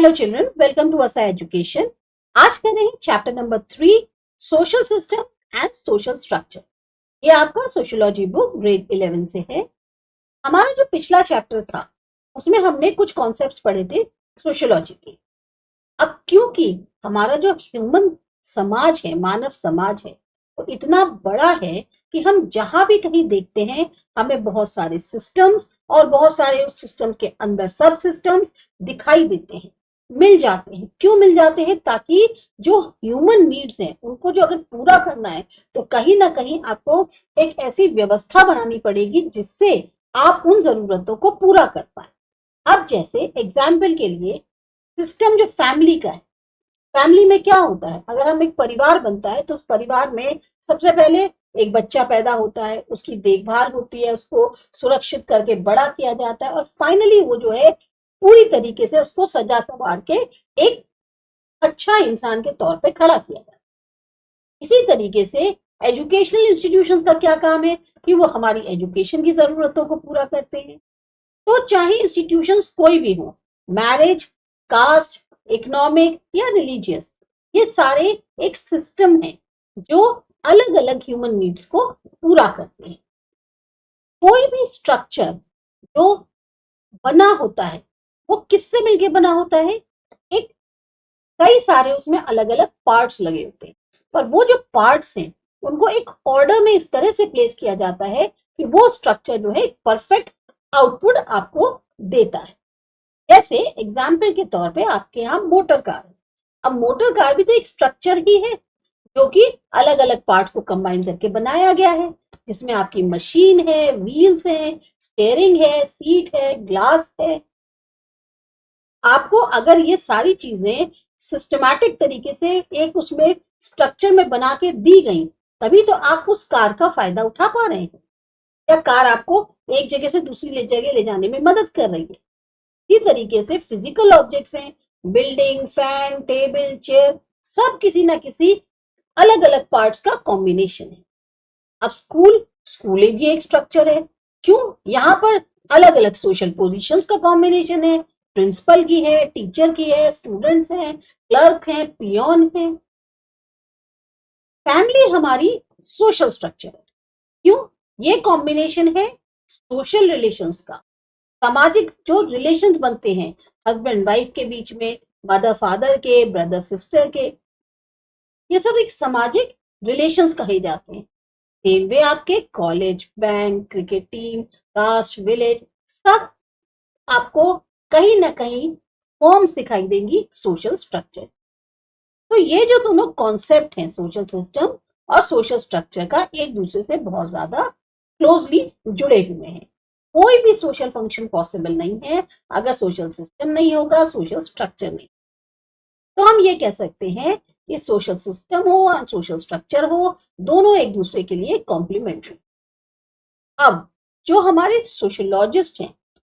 Hello children, welcome to असा education. आज कर रहे हैं chapter number 3, social system and social structure. ये आपका सोशियोलॉजी बुक ग्रेड 11 से है। हमारा जो पिछला चैप्टर था उसमें हमने कुछ कॉन्सेप्ट्स पढ़े थे सोशियोलॉजी के। अब क्योंकि हमारा जो ह्यूमन समाज है, मानव समाज है, वो इतना बड़ा है कि हम जहां भी कहीं देखते हैं हमें बहुत सारे सिस्टम्स और बहुत सारे उस सिस्टम के अंदर सब सिस्टम्स दिखाई देते हैं, मिल जाते हैं। क्यों मिल जाते हैं? ताकि जो ह्यूमन नीड्स हैं उनको जो अगर पूरा करना है तो कहीं ना कहीं आपको एक ऐसी व्यवस्था बनानी पड़ेगी जिससे आप उन जरूरतों को पूरा कर पाए। अब जैसे एग्जाम्पल के लिए सिस्टम जो फैमिली का है, फैमिली में क्या होता है, अगर हम एक परिवार बनता है तो उस परिवार में सबसे पहले एक बच्चा पैदा होता है, उसकी देखभाल होती है, उसको सुरक्षित करके बड़ा किया जाता है और फाइनली वो जो है पूरी तरीके से उसको सजा संवार के एक अच्छा इंसान के तौर पे खड़ा किया जाता है। इसी तरीके से एजुकेशनल इंस्टीट्यूशंस का क्या काम है कि वो हमारी एजुकेशन की जरूरतों को पूरा करते हैं। तो चाहे इंस्टीट्यूशंस कोई भी हो, मैरिज, कास्ट, इकोनॉमिक या रिलीजियस, ये सारे एक सिस्टम है जो अलग अलग ह्यूमन नीड्स को पूरा करते हैं। कोई भी स्ट्रक्चर जो बना होता है वो किससे मिलके बना होता है? एक कई सारे उसमें अलग अलग पार्ट्स लगे होते हैं, पर वो जो पार्ट्स हैं उनको एक ऑर्डर में इस तरह से प्लेस किया जाता है कि वो स्ट्रक्चर जो है परफेक्ट आउटपुट आपको देता है। जैसे एग्जाम्पल के तौर पे आपके यहाँ मोटर कार है। अब मोटर कार भी तो एक स्ट्रक्चर ही है जो कि अलग अलग पार्ट्स को कंबाइन करके बनाया गया है, जिसमें आपकी मशीन है, व्हील्स है, स्टीयरिंग है, सीट है, ग्लास है। आपको अगर ये सारी चीजें सिस्टमैटिक तरीके से एक उसमें स्ट्रक्चर में बना के दी गई तभी तो आप उस कार का फायदा उठा पा रहे हैं, या कार आपको एक जगह से दूसरी जगह ले जाने में मदद कर रही है। इसी तरीके से फिजिकल ऑब्जेक्ट्स हैं, बिल्डिंग, फैन, टेबल, चेयर, सब किसी ना किसी अलग अलग पार्ट्स का कॉम्बिनेशन है। अब स्कूल भी एक स्ट्रक्चर है। क्यों? यहाँ पर अलग अलग सोशल पोजीशंस का कॉम्बिनेशन है। प्रिंसिपल की है, टीचर की है, स्टूडेंट्स हैं, क्लर्क हैं, पियोन हैं। फैमिली हमारी सोशल स्ट्रक्चर है। क्यों? ये कॉम्बिनेशन है सोशल रिलेशंस का, सामाजिक जो रिलेशंस बनते हैं हस्बैंड वाइफ के बीच में, मदर फादर के, ब्रदर सिस्टर के, ये सब एक सामाजिक रिलेशंस कहे जाते हैं। सेम वे आपके college, bank, cricket team, caste, village, सब आपको कहीं ना कहीं फॉर्म्स दिखाई देंगी सोशल स्ट्रक्चर। तो ये जो दोनों कॉन्सेप्ट हैं सोशल सिस्टम और सोशल स्ट्रक्चर का, एक दूसरे से बहुत ज्यादा क्लोजली जुड़े हुए हैं। कोई भी सोशल फंक्शन पॉसिबल नहीं है अगर सोशल सिस्टम नहीं होगा, सोशल स्ट्रक्चर नहीं। तो हम ये कह सकते हैं कि सोशल सिस्टम हो और सोशल स्ट्रक्चर हो, दोनों एक दूसरे के लिए कॉम्प्लीमेंट्री। अब जो हमारे सोशियोलॉजिस्ट हैं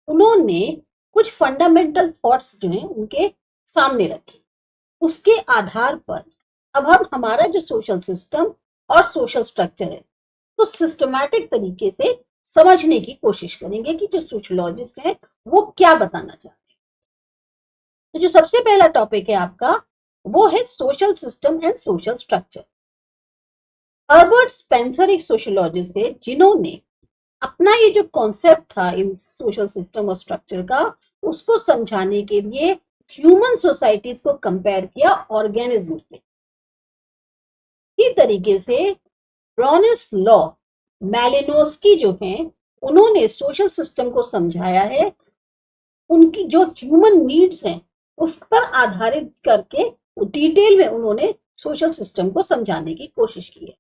उन्होंने कुछ फंडामेंटल थॉट्स जो हैं उनके सामने रखे। उसके आधार पर अब हम हमारा जो सोशल सिस्टम और सोशल स्ट्रक्चर है तो सिस्टमैटिक तरीके से समझने की कोशिश करेंगे कि जो सोशियोलॉजिस्ट हैं वो क्या बताना चाहते हैं। तो जो सबसे पहला टॉपिक है आपका वो है social system and social structure. Herbert Spencer एक सोशियोलॉजिस्ट थे जिन्होंने अपना ये जो कॉन्सेप्ट था इन सोशल सिस्टम और स्ट्रक्चर का, उसको समझाने के लिए ह्यूमन सोसाइटीज को कंपेयर किया ऑर्गेनिज्म से। इसी तरीके से ब्रोनिस लॉ मैलिनोस्की जो हैं उन्होंने सोशल सिस्टम को समझाया है उनकी जो ह्यूमन नीड्स हैं उस पर आधारित करके डिटेल में उन्होंने सोशल सिस्टम को समझाने की कोशिश की है।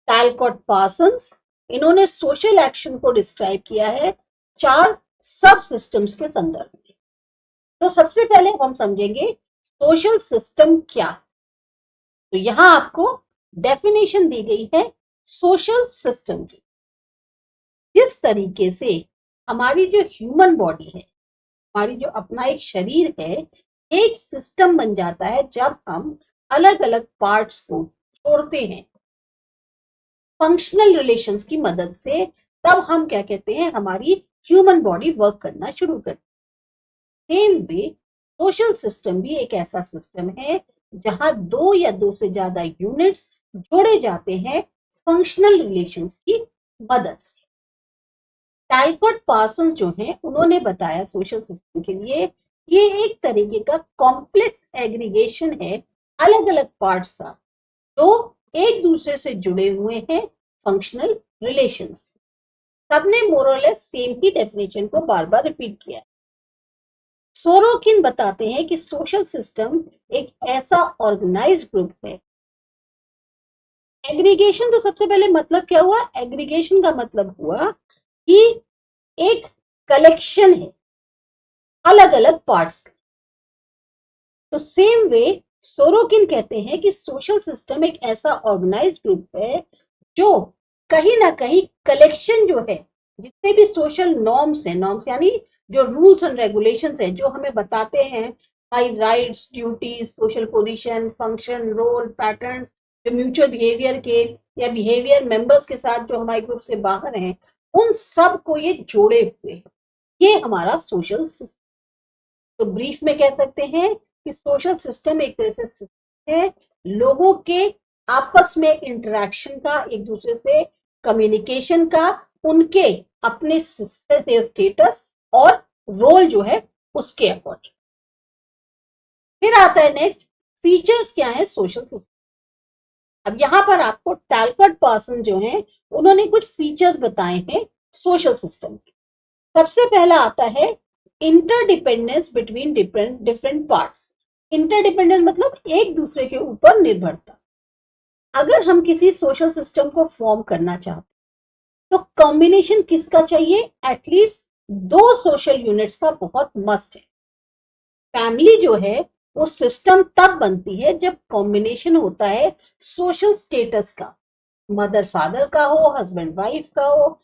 टैलकॉट पार्सन्स, इन्होंने सोशल एक्शन को डिस्क्राइब किया है 4 सब सिस्टम्स के संदर्भ में। तो सबसे पहले हम समझेंगे सोशल सिस्टम क्या। तो यहां आपको डेफिनेशन दी गई है सोशल सिस्टम की। जिस तरीके से हमारी जो ह्यूमन बॉडी है, हमारी जो अपना एक शरीर है, एक सिस्टम बन जाता है जब हम अलग अलग पार्ट्स को जोड़ते हैं फंक्शनल रिलेशंस की मदद से, तब हम क्या कहते हैं, हमारी ह्यूमन बॉडी वर्क करना शुरू करती है। सेम वे सोशल सिस्टम भी एक ऐसा सिस्टम है जहां दो या दो से ज्यादा यूनिट्स जोड़े जाते हैं फंक्शनल रिलेशंस की मदद से। टाइफर्ड पार्सन्स जो हैं उन्होंने बताया सोशल सिस्टम के लिए ये एक तरीके का कॉम्प्लेक्स एग्रीगेशन है अलग अलग पार्ट्स का जो एक दूसरे से जुड़े हुए हैं फंक्शनल रिलेशंस। सबने मोरलेस सेम ही डेफिनेशन को बार बार रिपीट किया। सोरोकिन बताते हैं कि सोशल सिस्टम एक ऐसा ऑर्गेनाइज्ड ग्रुप है। एग्रीगेशन तो सबसे पहले मतलब क्या हुआ? एग्रीगेशन का मतलब हुआ कि एक कलेक्शन है अलग अलग पार्ट्स का। तो सेम वे सोरोकिन कहते हैं कि सोशल सिस्टम एक ऐसा ऑर्गेनाइज्ड ग्रुप है जो कहीं ना कहीं कलेक्शन जो है जितने भी सोशल नॉर्म्स है, नॉर्म्स यानी जो रूल्स एंड रेगुलेशंस है जो हमें बताते हैं हमारी rights, duties, social position, function, role, patterns, जो म्यूचुअल बिहेवियर के या बिहेवियर मेंबर्स के साथ जो हमारे ग्रुप से बाहर हैं, उन सब को ये जोड़े हुए, ये हमारा सोशल सिस्टम। तो ब्रीफ में कह सकते हैं कि सोशल सिस्टम एक तरह से सिस्टम है लोगों के आपस में इंटरेक्शन का, एक दूसरे से कम्युनिकेशन का, उनके अपने स्टेटस और रोल जो है उसके अकॉर्डिंग। फिर आता है नेक्स्ट, फीचर्स क्या है सोशल सिस्टम। अब यहां पर आपको टैलकर्ट पर्सन जो है उन्होंने कुछ फीचर्स बताए हैं सोशल सिस्टम के। सबसे पहला आता है interdependence between different parts. Interdependence मतलब एक दूसरे के ऊपर निर्भरता। अगर हम किसी सोशल सिस्टम को फॉर्म करना चाहते तो कॉम्बिनेशन किसका चाहिए? एटलीस्ट दो सोशल यूनिट्स का बहुत मस्ट है। फैमिली जो है वो सिस्टम तब बनती है जब कॉम्बिनेशन होता है सोशल स्टेटस का, मदर फादर का हो, हस्बैंड वाइफ का हो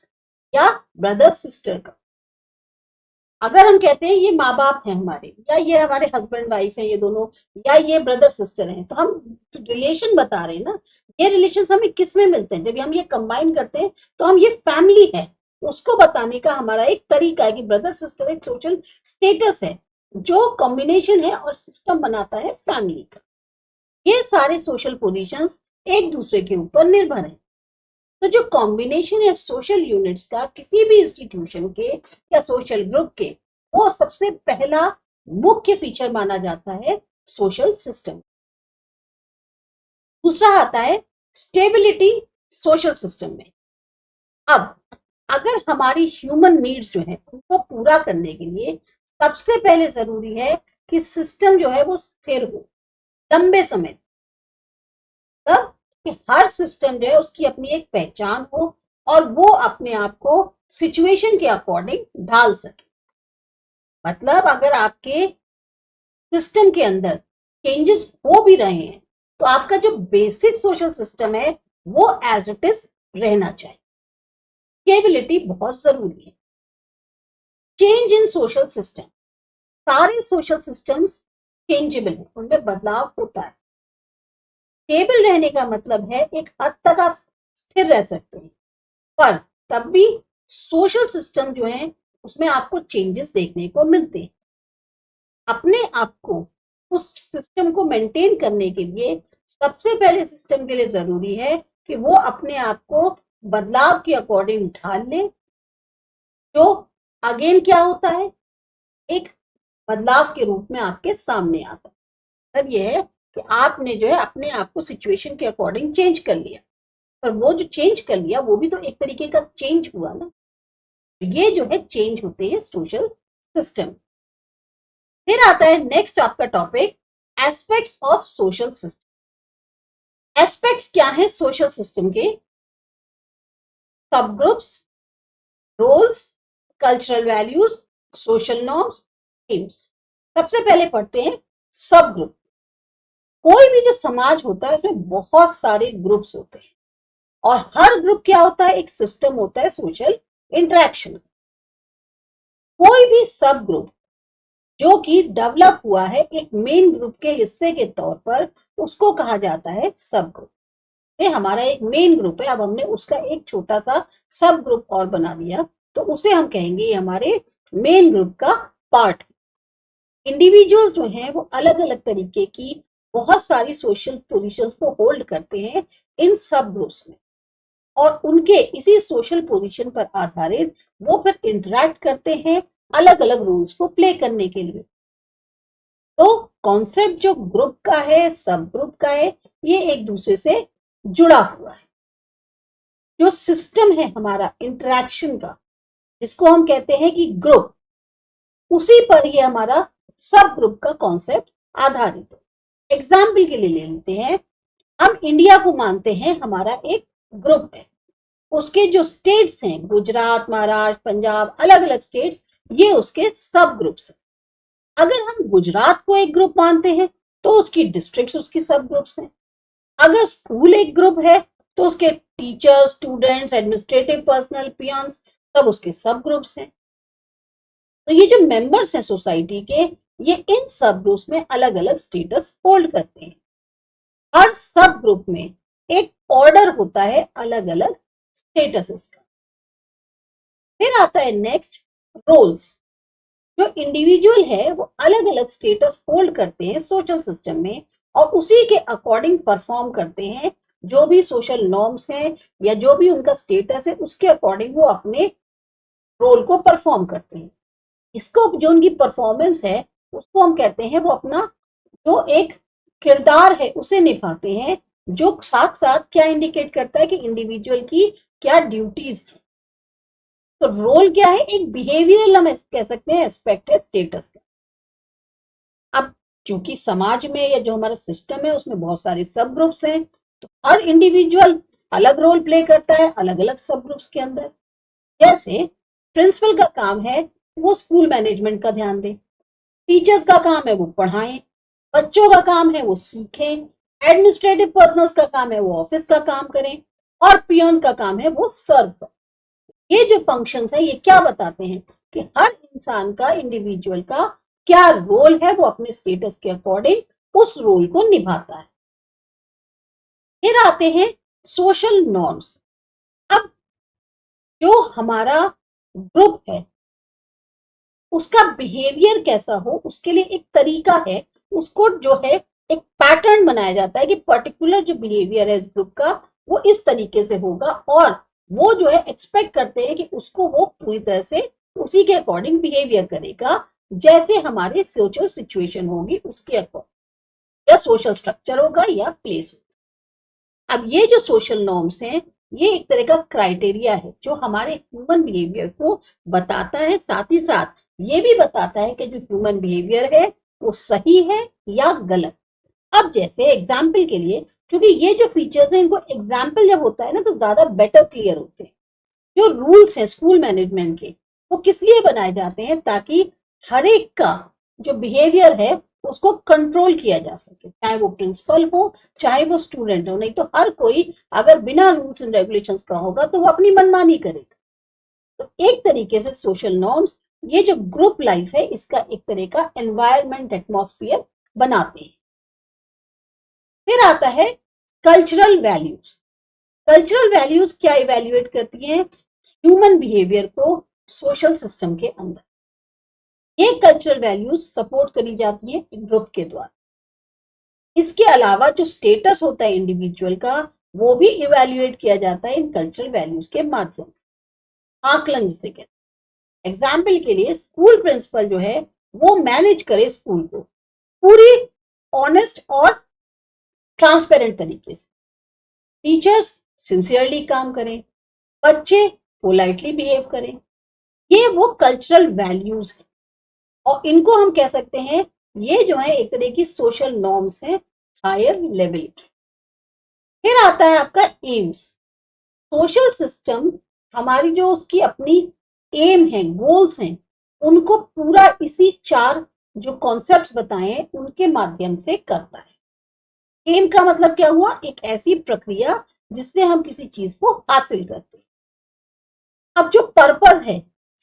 या ब्रदर सिस्टर का। अगर हम कहते हैं ये माँ बाप हैं हमारे, या ये हमारे हस्बैंड वाइफ हैं ये दोनों, या ये ब्रदर सिस्टर हैं, तो हम रिलेशन बता रहे हैं ना। ये रिलेशन हमें किस में मिलते हैं? जब हम ये कंबाइन करते हैं तो हम ये फैमिली है उसको बताने का हमारा एक तरीका है कि ब्रदर सिस्टर एक सोशल स्टेटस है जो कॉम्बिनेशन है और सिस्टम बनाता है फैमिली का। ये सारे सोशल पोजीशंस एक दूसरे के ऊपर निर्भर है। तो जो कॉम्बिनेशन है सोशल यूनिट्स का किसी भी इंस्टीट्यूशन के या सोशल ग्रुप के, वो सबसे पहला मुख्य फीचर माना जाता है सोशल सिस्टम। दूसरा आता है स्टेबिलिटी सोशल सिस्टम में। अब अगर हमारी ह्यूमन नीड्स जो है उनको पूरा करने के लिए सबसे पहले जरूरी है कि सिस्टम जो है वो स्थिर हो लंबे समय तक, कि हर सिस्टम जो है उसकी अपनी एक पहचान हो और वो अपने आप को सिचुएशन के अकॉर्डिंग ढाल सके। मतलब अगर आपके सिस्टम के अंदर चेंजेस हो भी रहे हैं तो आपका जो बेसिक सोशल सिस्टम है वो एज इट इज रहना चाहिए। स्टेबिलिटी बहुत जरूरी है। चेंज इन सोशल सिस्टम, सारे सोशल सिस्टम्स चेंजेबल है, उनमें बदलाव होता है। स्टेबल रहने का मतलब है एक हद तक आप स्थिर रह सकते हैं, पर तब भी सोशल सिस्टम जो है उसमें आपको चेंजेस देखने को मिलते हैं। अपने आप को उस सिस्टम को मेंटेन करने के लिए सबसे पहले सिस्टम के लिए जरूरी है कि वो अपने आप को बदलाव के अकॉर्डिंग ढाल ले। जो अगेन क्या होता है, एक बदलाव के रूप में आपके सामने आता है। मतलब यह है कि आपने जो है अपने आप को सिचुएशन के अकॉर्डिंग चेंज कर लिया, पर वो जो चेंज कर लिया वो भी तो एक तरीके का चेंज हुआ ना। ये जो है चेंज होते हैं सोशल सिस्टम। फिर आता है नेक्स्ट आपका topic, aspects of social system. Aspects क्या है सोशल सिस्टम के? सब groups, roles, cultural values, social norms, themes. सबसे पहले पढ़ते हैं सब ग्रुप। कोई भी जो समाज होता है उसमें बहुत सारे ग्रुप्स होते हैं और हर ग्रुप क्या होता है, एक सिस्टम होता है सोशल इंटरेक्शन। कोई भी सब ग्रुप जो कि डेवलप हुआ है एक मेन ग्रुप के हिस्से के तौर पर, उसको कहा जाता है सब ग्रुप। ये हमारा एक मेन ग्रुप है, अब हमने उसका एक छोटा सा सब ग्रुप और बना दिया तो उसे हम कहेंगे ये हमारे मेन ग्रुप का पार्ट। इंडिविजुअल्स जो हैं वो अलग अलग तरीके की बहुत सारी सोशल पोजीशंस को होल्ड करते हैं इन सब ग्रुप्स में, और उनके इसी सोशल पोजीशन पर आधारित वो फिर इंटरेक्ट करते हैं अलग अलग रोल्स को प्ले करने के लिए। तो कॉन्सेप्ट जो ग्रुप का है, सब ग्रुप का है, ये एक दूसरे से जुड़ा हुआ है। जो सिस्टम है हमारा इंटरेक्शन का, जिसको हम कहते हैं कि ग्रुप, उसी पर ये हमारा सब ग्रुप का कॉन्सेप्ट आधारित है। एग्जाम्पल के लिए ले लेते हैं, हम इंडिया को मानते हैं हमारा एक ग्रुप है। उसके जो स्टेट्स हैं, गुजरात, महाराष्ट्र, पंजाब, अलग अलग स्टेट्स, ये उसके सब ग्रुप्स हैं। अगर हम गुजरात को एक ग्रुप मानते हैं तो उसकी डिस्ट्रिक्ट्स उसकी सब ग्रुप्स हैं। अगर स्कूल एक ग्रुप है तो उसके teachers, students, administrative personal, peons, सब उसके सब ग्रुप्स हैं। तो ये जो मेंबर्स हैं सोसाइटी के, ये इन सब ग्रुप्स में अलग अलग स्टेटस होल्ड करते हैं। हर सब ग्रुप में एक ऑर्डर होता है अलग अलग स्टेटसेस का। फिर आता है नेक्स्ट, रोल्स। जो इंडिविजुअल है वो अलग अलग स्टेटस होल्ड करते हैं सोशल सिस्टम में, और उसी के अकॉर्डिंग परफॉर्म करते हैं। जो भी सोशल नॉर्म्स हैं या जो भी उनका स्टेटस है, उसके अकॉर्डिंग वो अपने रोल को परफॉर्म करते हैं। इसको जो उनकी परफॉर्मेंस है उसको हम कहते हैं वो अपना जो एक किरदार है उसे निभाते हैं, जो साथ साथ क्या इंडिकेट करता है कि इंडिविजुअल की क्या ड्यूटीज है। तो रोल क्या है? एक बिहेवियरल हम कह सकते हैं एस्पेक्ट है स्टेटस का। अब क्योंकि समाज में या जो हमारा सिस्टम है उसमें बहुत सारे सब ग्रुप्स हैं, तो हर इंडिविजुअल अलग रोल प्ले करता है अलग अलग सब ग्रुप्स के अंदर। जैसे प्रिंसिपल का काम है वो स्कूल मैनेजमेंट का ध्यान दे, टीचर्स का काम है वो पढ़ाएं, बच्चों का काम है वो सीखें, एडमिनिस्ट्रेटिव पर्सनल्स का काम है वो ऑफिस का काम करें, और पियोन का काम है वो सर्व करें। ये जो फंक्शंस है ये क्या बताते हैं कि हर इंसान का, इंडिविजुअल का क्या रोल है, वो अपने स्टेटस के अकॉर्डिंग उस रोल को निभाता है। फिर आते हैं सोशल नॉर्म्स। अब जो हमारा ग्रुप है उसका बिहेवियर कैसा हो, उसके लिए एक तरीका है, उसको जो है एक पैटर्न बनाया जाता है कि पर्टिकुलर जो बिहेवियर है इस ग्रुप का वो इस तरीके से होगा, और वो जो है एक्सपेक्ट करते हैं कि उसको वो पूरी तरह से उसी के अकॉर्डिंग बिहेवियर करेगा, जैसे हमारे सोशल सिचुएशन होगी उसके अकॉर्डिंग, या सोशल स्ट्रक्चर होगा या प्लेस होगा। अब ये जो सोशल नॉर्म्स हैं ये एक तरह का क्राइटेरिया है जो हमारे ह्यूमन बिहेवियर को बताता है, साथ ही साथ ये भी बताता है कि जो ह्यूमन बिहेवियर है वो सही है या गलत। अब जैसे एग्जाम्पल के लिए, क्योंकि ये जो फीचर्स हैं इनको एग्जाम्पल जब होता है ना तो ज्यादा बेटर क्लियर होते हैं। जो रूल्स हैं स्कूल मैनेजमेंट के वो किस लिए बनाए जाते हैं? ताकि हर एक का जो बिहेवियर है उसको कंट्रोल किया जा सके, चाहे वो प्रिंसिपल हो चाहे वो स्टूडेंट हो। नहीं तो हर कोई अगर बिना रूल्स एंड रेगुलेशंस का होगा तो वो अपनी मनमानी करेगा। तो एक तरीके से सोशल नॉर्म्स ये जो ग्रुप लाइफ है इसका एक तरह का एनवायरमेंट, एटमॉस्फेयर बनाते हैं। फिर आता है कल्चरल वैल्यूज। कल्चरल वैल्यूज क्या इवेल्युएट करती हैं? ह्यूमन बिहेवियर को सोशल सिस्टम के अंदर। ये कल्चरल वैल्यूज सपोर्ट करी जाती है ग्रुप के द्वारा। इसके अलावा जो स्टेटस होता है इंडिविजुअल का वो भी इवेल्युएट किया जाता है इन कल्चरल वैल्यूज के माध्यम से। आकलन जिसे कहते हैं। एग्जाम्पल के लिए स्कूल प्रिंसिपल जो है वो मैनेज करे स्कूल को पूरी ऑनेस्ट और ट्रांसपेरेंट तरीके से, टीचर्स सिंसियरली काम करें, बच्चे पोलाइटली बिहेव करें। ये वो कल्चरल वैल्यूज है और इनको हम कह सकते हैं ये जो है एक तरह की सोशल नॉर्म्स हैं हायर लेवल की। फिर आता है आपका एम्स। सोशल सिस्टम हमारी जो उसकी अपनी एम है, गोल्स हैं, उनको पूरा इसी चार जो कॉन्सेप्ट्स बताए हैं उनके माध्यम से करता है। एम का मतलब क्या हुआ? एक ऐसी प्रक्रिया जिससे हम किसी चीज को हासिल करते हैं। अब जो पर्पस है,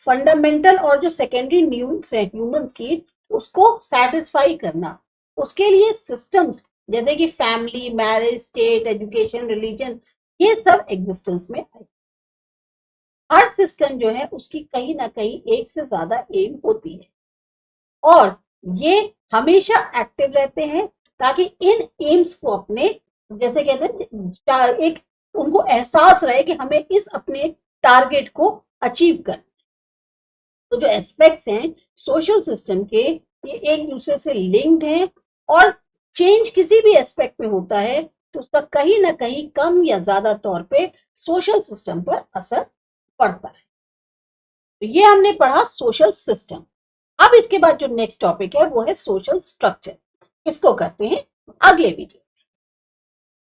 फंडामेंटल और जो सेकेंडरी नीड्स है ह्यूमंस की, उसको सेटिस्फाई करना, उसके लिए सिस्टम्स जैसे कि family, marriage, state, education, religion, ये सब एग्जिस्टेंस में आए। हर सिस्टम जो है उसकी कहीं ना कहीं एक से ज्यादा एम होती है, और ये हमेशा एक्टिव रहते हैं ताकि इन एम्स को अपने, जैसे कहते हैं, एक उनको एहसास रहे कि हमें इस अपने टारगेट को अचीव करना। तो जो एस्पेक्ट्स हैं सोशल सिस्टम के, ये एक दूसरे से लिंक्ड हैं, और चेंज किसी भी एस्पेक्ट में होता है तो उसका कहीं ना कहीं कम या ज्यादा तौर पे सोशल सिस्टम पर असर पड़ता है। तो ये हमने पढ़ा सोशल सिस्टम। अब इसके बाद जो नेक्स्ट टॉपिक है वो है सोशल स्ट्रक्चर। इसको करते हैं अगले वीडियो।